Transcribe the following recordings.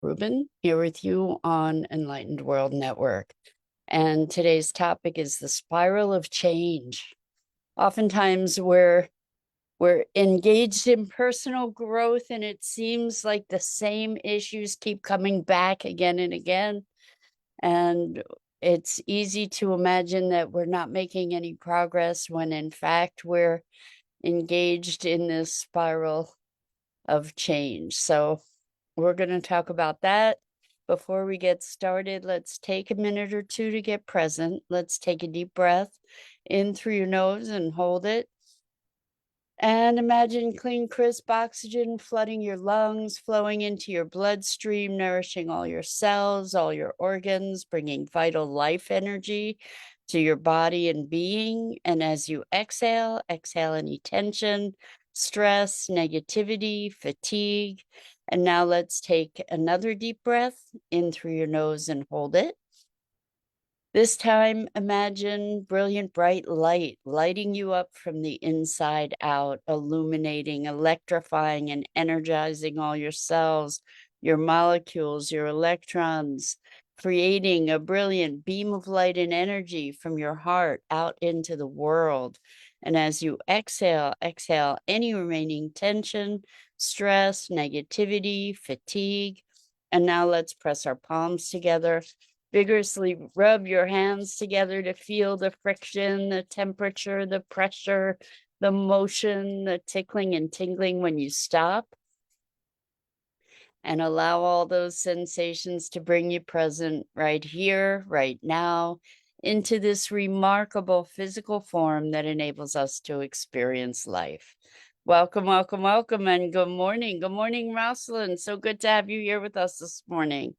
Rubin here with you on Enlightened World Network. And today's topic is the spiral of change. Oftentimes we're engaged in personal growth and it seems like the same issues keep coming back again and again. And it's easy to imagine that we're not making any progress when in fact we're engaged in this spiral of change. So we're going to talk about that. Before we get started, let's take a minute or two to get present. Let's take a deep breath in through your nose and hold it. And imagine clean, crisp oxygen flooding your lungs, flowing into your bloodstream, nourishing all your cells, all your organs, bringing vital life energy to your body and being. And as you exhale, exhale any tension, stress, negativity, fatigue. And now let's take another deep breath in through your nose and hold it. This time, imagine brilliant, bright light lighting you up from the inside out, illuminating, electrifying, and energizing all your cells, your molecules, your electrons, creating a brilliant beam of light and energy from your heart out into the world. And as you exhale, exhale any remaining tension, stress, negativity, fatigue. And now let's press our palms together. Vigorously rub your hands together to feel the friction, the temperature, the pressure, the motion, the tickling and tingling when you stop. And allow all those sensations to bring you present right here, right now, into this remarkable physical form that enables us to experience life. Welcome, welcome, welcome, and good morning. Good morning, Rosalind. So good to have you here with us this morning.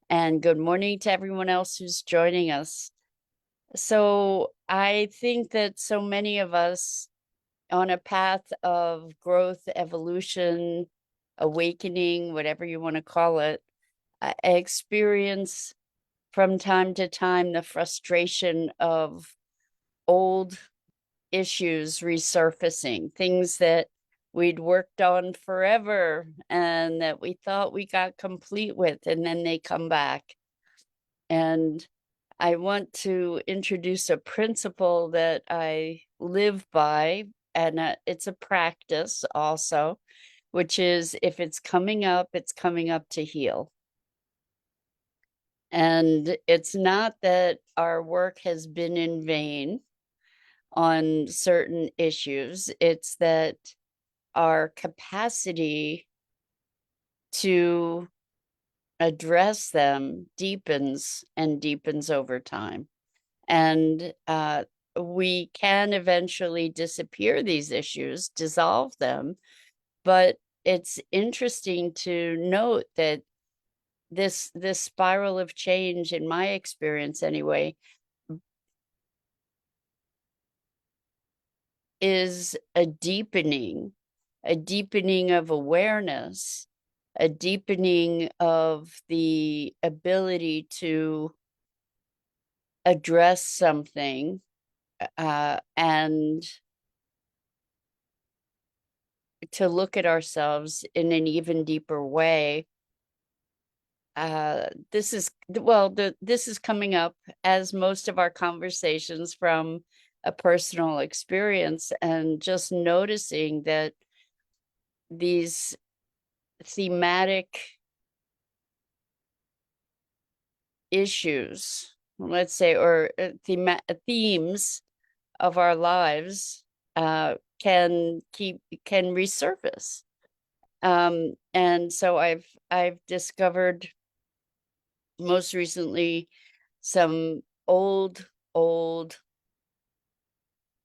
And good morning to everyone else who's joining us. So I think that so many of us on a path of growth, evolution, awakening, whatever you want to call it, experience from time to time the frustration of old issues resurfacing, things that we'd worked on forever and that we thought we got complete with, and then they come back. And I want to introduce a principle that I live by, and it's a practice also, which is if it's coming up to heal. And it's not that our work has been in vain on certain issues, it's that our capacity to address them deepens and deepens over time. And we can eventually disappear these issues, dissolve them. But it's interesting to note that this spiral of change, in my experience anyway, is a deepening of awareness, a deepening of the ability to address something and to look at ourselves in an even deeper way. This is coming up, as most of our conversations, from a personal experience, and just noticing that these thematic issues, let's say, or themes of our lives can resurface. And so I've discovered most recently some old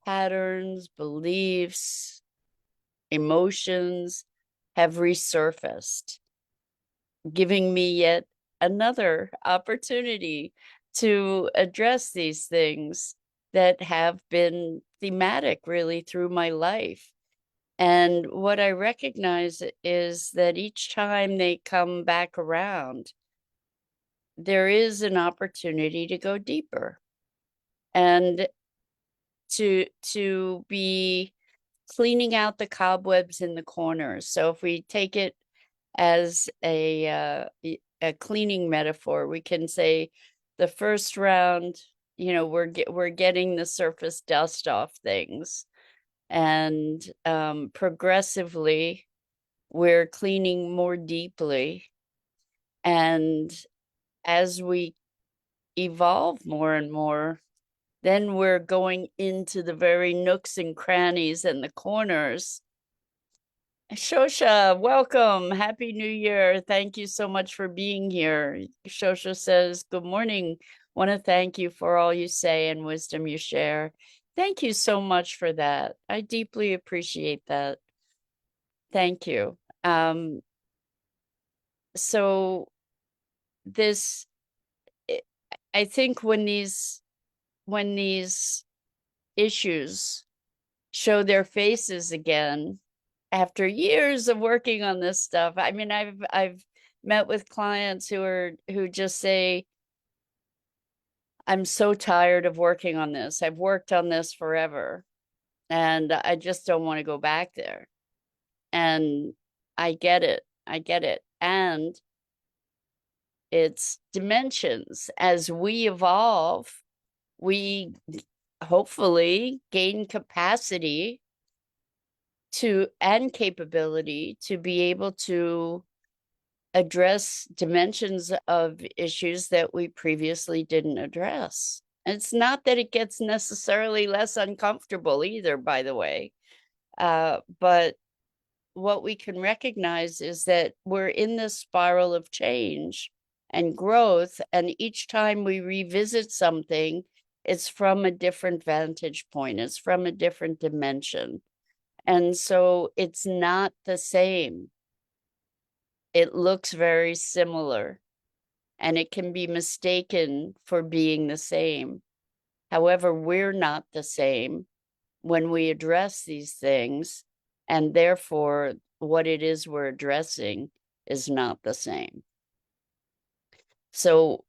patterns, beliefs, emotions have resurfaced, giving me yet another opportunity to address these things that have been thematic really through my life. And what I recognize is that each time they come back around, there is an opportunity to go deeper and to be cleaning out the cobwebs in the corners. So if we take it as a cleaning metaphor. We can say the first round, we're getting the surface dust off things, and progressively we're cleaning more deeply. And as we evolve more and more, then we're going into the very nooks and crannies and the corners. Shosha, welcome. Happy New Year. Thank you so much for being here. Shosha says, good morning. Want to thank you for all you say and wisdom you share. Thank you so much for that. I deeply appreciate that. Thank you. So this, I think when these issues show their faces again after years of working on this stuff. I mean, I've met with clients who just say, I'm so tired of working on this. I've worked on this forever and I just don't want to go back there. And I get it. I get it. And it's dimensions. As we evolve, we hopefully gain capacity and capability to be able to address dimensions of issues that we previously didn't address. And it's not that it gets necessarily less uncomfortable either, by the way. But what we can recognize is that we're in this spiral of change and growth. And each time we revisit something, it's from a different vantage point, it's from a different dimension. And so it's not the same. It looks very similar, and it can be mistaken for being the same. However, we're not the same when we address these things, and therefore what it is we're addressing is not the same. So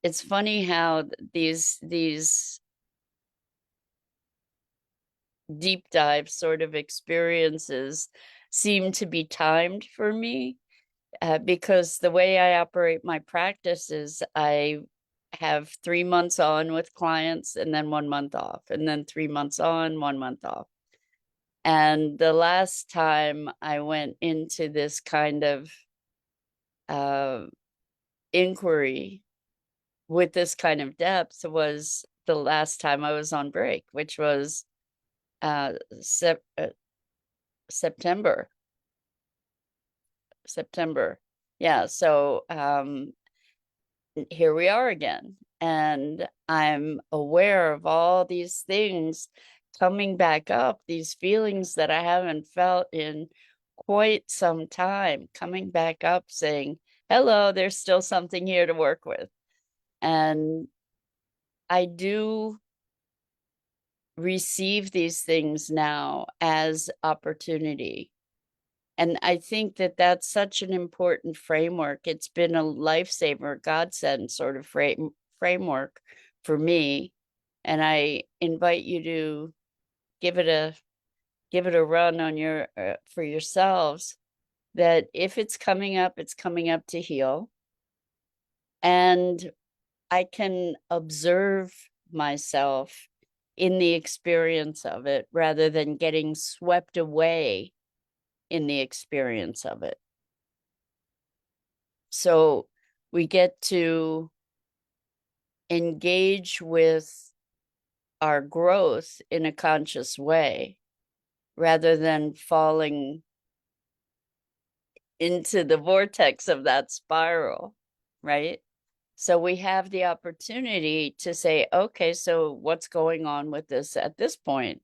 it's funny how these deep dive sort of experiences seem to be timed for me, because the way I operate my practice is I have 3 months on with clients and then 1 month off, and then 3 months on, 1 month off. And the last time I went into this kind of inquiry with this kind of depth was the last time I was on break, which was September. Yeah, so here we are again. And I'm aware of all these things coming back up, these feelings that I haven't felt in quite some time, coming back up saying, hello, there's still something here to work with. And I do receive these things now as opportunity. And I think that that's such an important framework. It's been a lifesaver, godsend sort of framework for me. And I invite you to give it a run on for yourselves, that if it's coming up to heal. And I can observe myself in the experience of it rather than getting swept away in the experience of it. So we get to engage with our growth in a conscious way rather than falling into the vortex of that spiral, right? So we have the opportunity to say, okay, so what's going on with this at this point?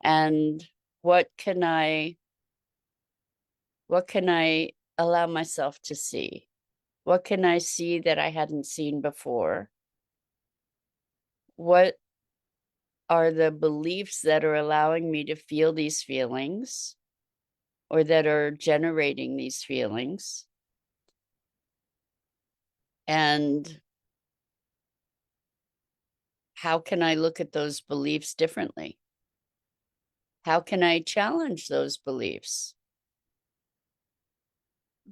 And what can I allow myself to see? What can I see that I hadn't seen before? What are the beliefs that are allowing me to feel these feelings or that are generating these feelings? And how can I look at those beliefs differently? How can I challenge those beliefs?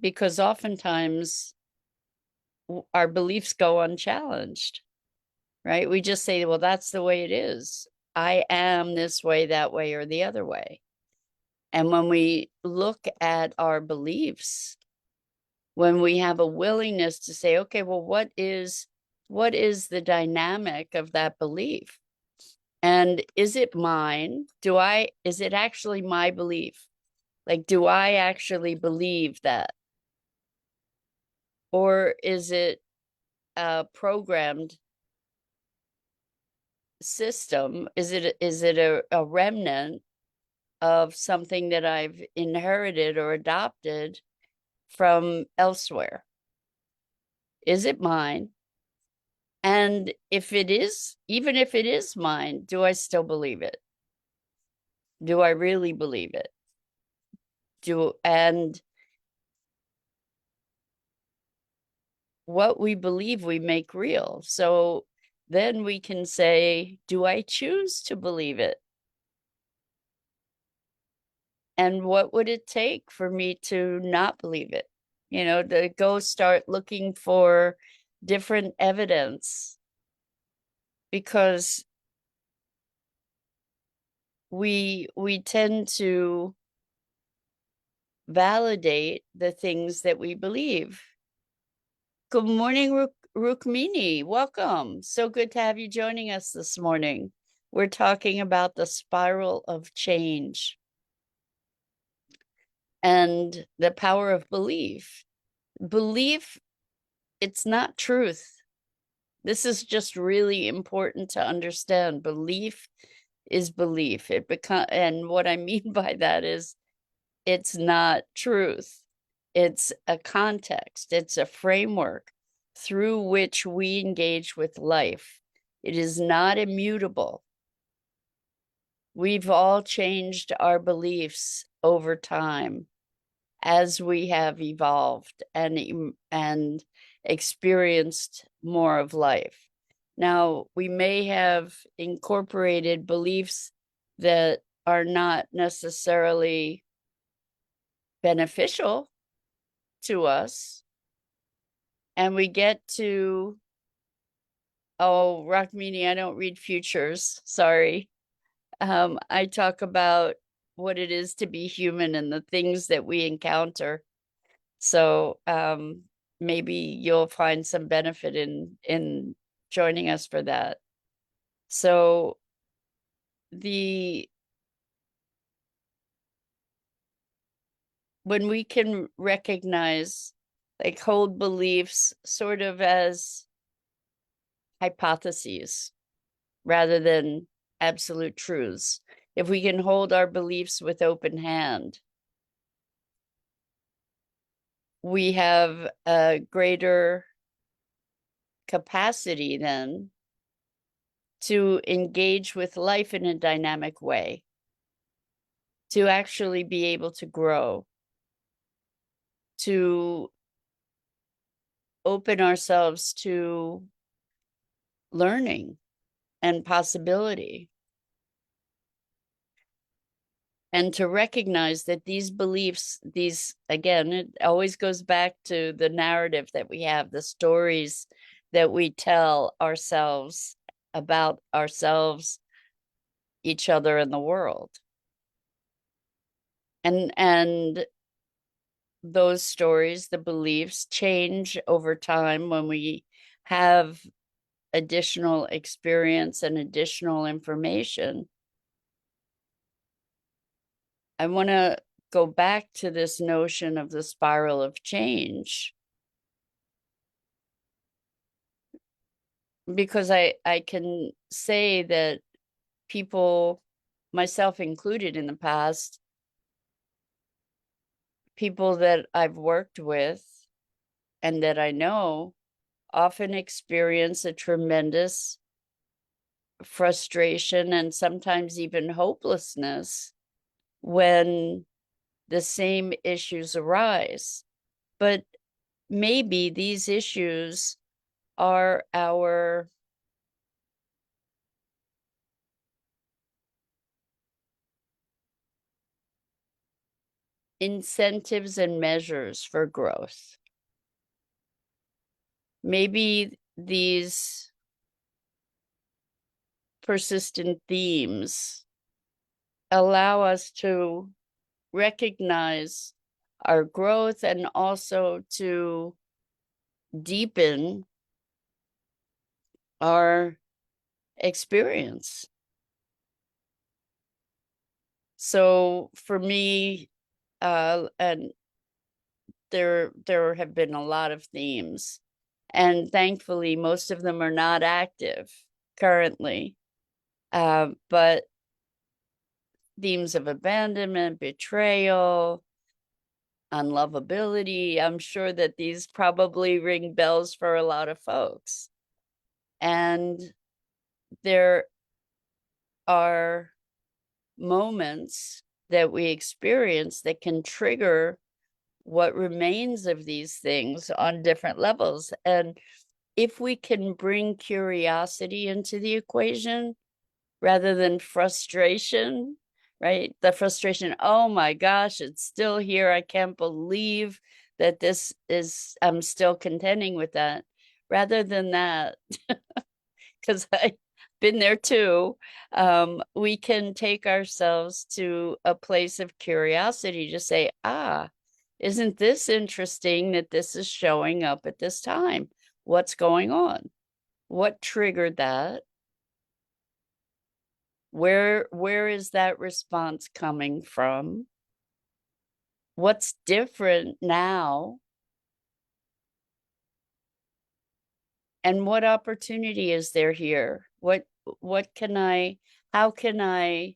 Because oftentimes our beliefs go unchallenged, right? We just say, well, that's the way it is. I am this way, that way, or the other way. And when we look at our beliefs, when we have a willingness to say, okay, well, what is the dynamic of that belief? And is it mine? Is it actually my belief? Like, do I actually believe that? Or is it a programmed system? Is it a remnant of something that I've inherited or adopted from elsewhere? Is it mine? And if it is, even if it is mine, do I still believe it? Do I really believe it? And what we believe we make real. So then we can say, do I choose to believe it? And what would it take for me to not believe it? To go start looking for different evidence, because we tend to validate the things that we believe. Good morning, Rukmini. Welcome. So good to have you joining us this morning. We're talking about the spiral of change and the power of belief. Belief, it's not truth. This is just really important to understand. Belief is belief. And what I mean by that is it's not truth. It's a context. It's a framework through which we engage with life. It is not immutable. We've all changed our beliefs over time as we have evolved and experienced more of life. Now, we may have incorporated beliefs that are not necessarily beneficial to us, and we get to, oh, Rukmini, I don't read futures, sorry. I talk about what it is to be human and the things that we encounter. So maybe you'll find some benefit in joining us for that. So when we can recognize, like, hold beliefs sort of as hypotheses rather than absolute truths, if we can hold our beliefs with open hand, we have a greater capacity then to engage with life in a dynamic way, to actually be able to grow, to open ourselves to learning and possibility, and to recognize that these beliefs, again, it always goes back to the narrative that we have, the stories that we tell ourselves about ourselves, each other, and the world. And those stories, the beliefs, change over time when we have additional experience and additional information. I want to go back to this notion of the spiral of change, because I can say that people, myself included in the past, people that I've worked with and that I know, often experience a tremendous frustration and sometimes even hopelessness when the same issues arise. But maybe these issues are our incentives and measures for growth. maybe these persistent themes allow us to recognize our growth and also to deepen our experience. So for me, and there have been a lot of themes, and thankfully most of them are not active currently, but themes of abandonment, betrayal, unlovability, I'm sure that these probably ring bells for a lot of folks. And there are moments that we experience that can trigger what remains of these things on different levels. And if we can bring curiosity into the equation rather than frustration, right? The frustration, oh my gosh, it's still here. I can't believe that this is, I'm still contending with that. Rather than that, because I've been there too, we can take ourselves to a place of curiosity to say, isn't this interesting that this is showing up at this time? What's going on? What triggered that? Where is that response coming from? What's different now? And what opportunity is there here? How can I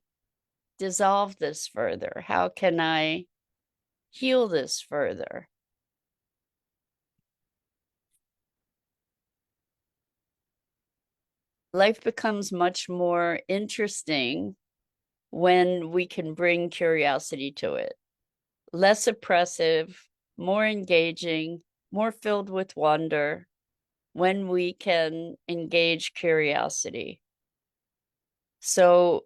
dissolve this further? How can I heal this further? Life becomes much more interesting when we can bring curiosity to it. Less oppressive, more engaging, more filled with wonder when we can engage curiosity. So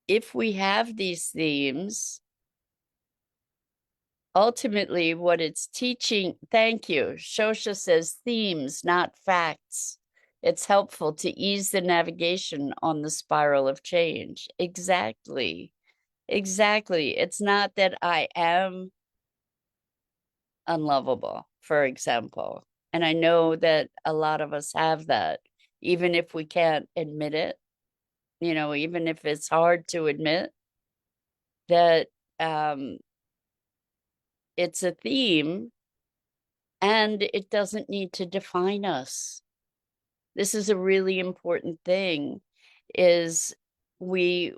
if we have these themes, ultimately what it's teaching, thank you, Shosha says themes, not facts. It's helpful to ease the navigation on the spiral of change. Exactly. It's not that I am unlovable, for example. And I know that a lot of us have that, even if we can't admit it, even if it's hard to admit that it's a theme and it doesn't need to define us. This is a really important thing, is we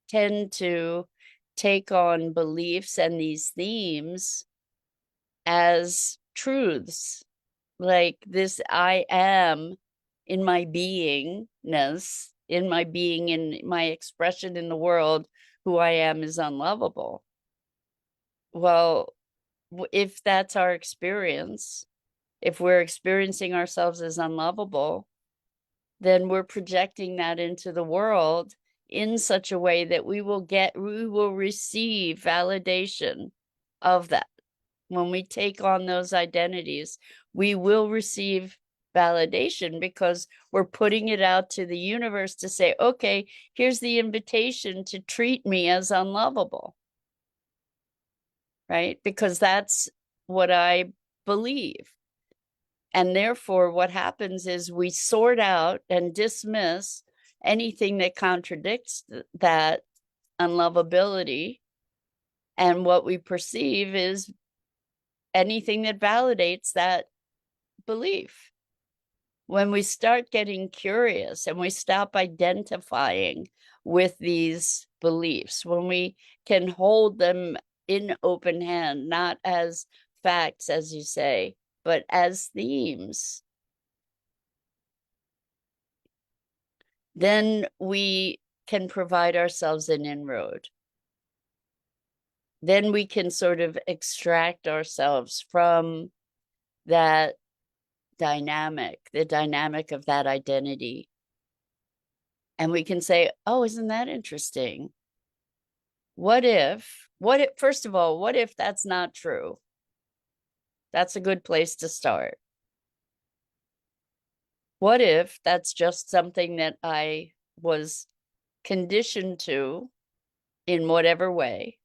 tend to take on beliefs and these themes as truths, like this I am in my beingness, in my expression in the world, who I am is unlovable. Well, if that's our experience, if we're experiencing ourselves as unlovable, then we're projecting that into the world in such a way that we will receive validation of that. When we take on those identities, we will receive validation because we're putting it out to the universe to say, okay, here's the invitation to treat me as unlovable, right? Because that's what I believe. And therefore, what happens is we sort out and dismiss anything that contradicts that unlovability. And what we perceive is anything that validates that belief. When we start getting curious and we stop identifying with these beliefs, when we can hold them in open hand, not as facts, as you say, but as themes, then we can provide ourselves an inroad. Then we can sort of extract ourselves from that dynamic, the dynamic of that identity. And we can say, oh, isn't that interesting? What if, first of all, what if that's not true? That's a good place to start. What if that's just something that I was conditioned to in whatever way?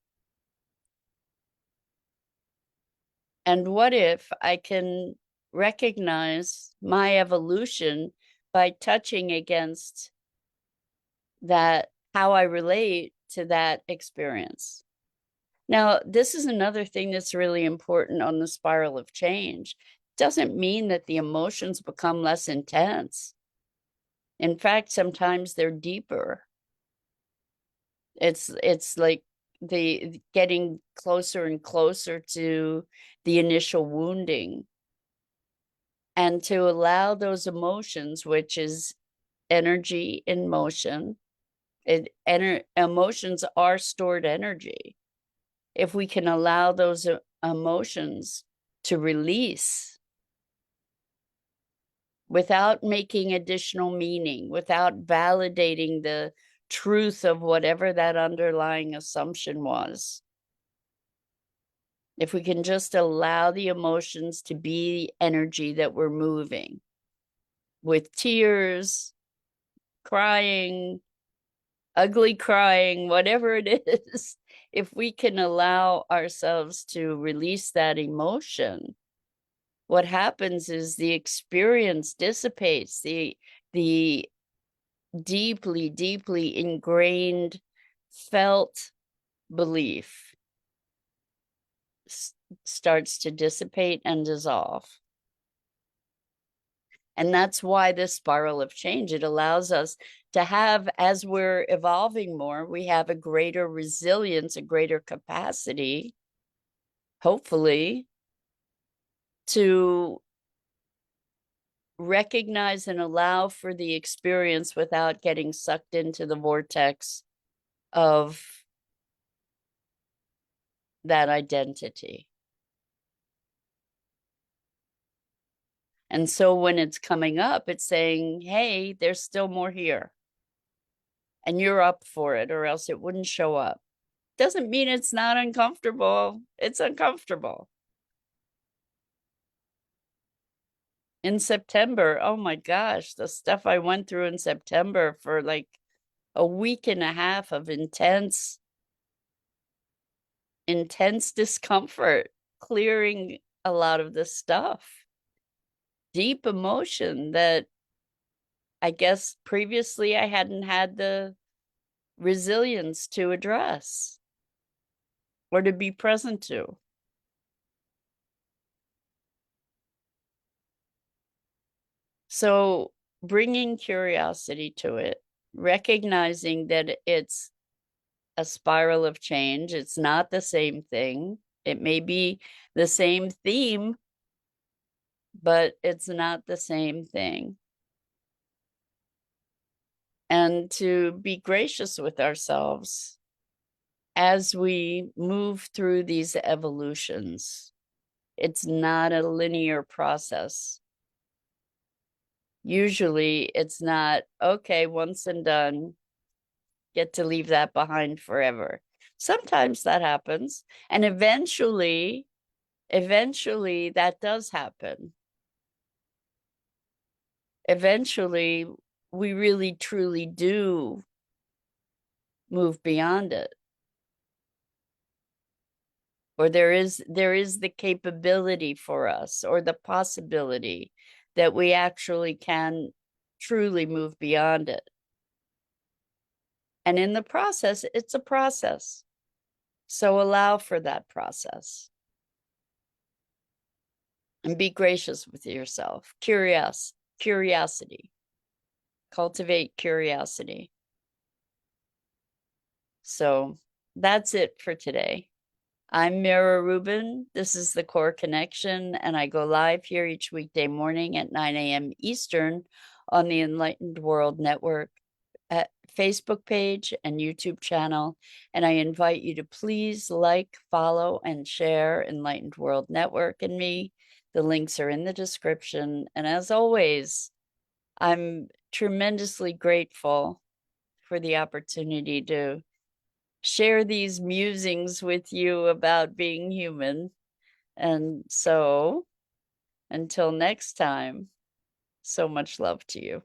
And what if I can recognize my evolution by touching against that, how I relate to that experience? Now, this is another thing that's really important on the spiral of change. It doesn't mean that the emotions become less intense. In fact, sometimes they're deeper. It's like the getting closer and closer to the initial wounding, and to allow those emotions, which is energy in motion. Emotions are stored energy. If we can allow those emotions to release without making additional meaning, without validating the truth of whatever that underlying assumption was, if we can just allow the emotions to be energy that we're moving with tears, crying, ugly crying, whatever it is, if we can allow ourselves to release that emotion, what happens is the experience dissipates, the deeply, deeply ingrained felt belief starts to dissipate and dissolve. And that's why this spiral of change, it allows us to have, as we're evolving more, we have a greater resilience, a greater capacity, hopefully, to recognize and allow for the experience without getting sucked into the vortex of that identity. And so when it's coming up, it's saying, hey, there's still more here. And you're up for it, or else it wouldn't show up. Doesn't mean it's not uncomfortable. It's uncomfortable. In September, oh my gosh, the stuff I went through in September for like a week and a half of intense discomfort, clearing a lot of this stuff. Deep emotion that I guess previously I hadn't had the resilience to address or to be present to. So bringing curiosity to it, recognizing that it's a spiral of change. It's not the same thing. It may be the same theme, but it's not the same thing. And to be gracious with ourselves as we move through these evolutions. It's not a linear process. Usually it's not, okay, once and done, get to leave that behind forever. Sometimes that happens. And eventually that does happen. Eventually, we really truly do move beyond it. Or there is the capability for us, or the possibility that we actually can truly move beyond it. And in the process, it's a process. So allow for that process. And be gracious with yourself. Curiosity. Cultivate curiosity. So that's it for today. I'm Mira Rubin. This is the Core Connection, and I go live here each weekday morning at 9 a.m. Eastern on the Enlightened World Network Facebook page and YouTube channel. And I invite you to please like, follow, and share Enlightened World Network and me. The links are in the description. And as always, I'm tremendously grateful for the opportunity to share these musings with you about being human. And so until next time, so much love to you.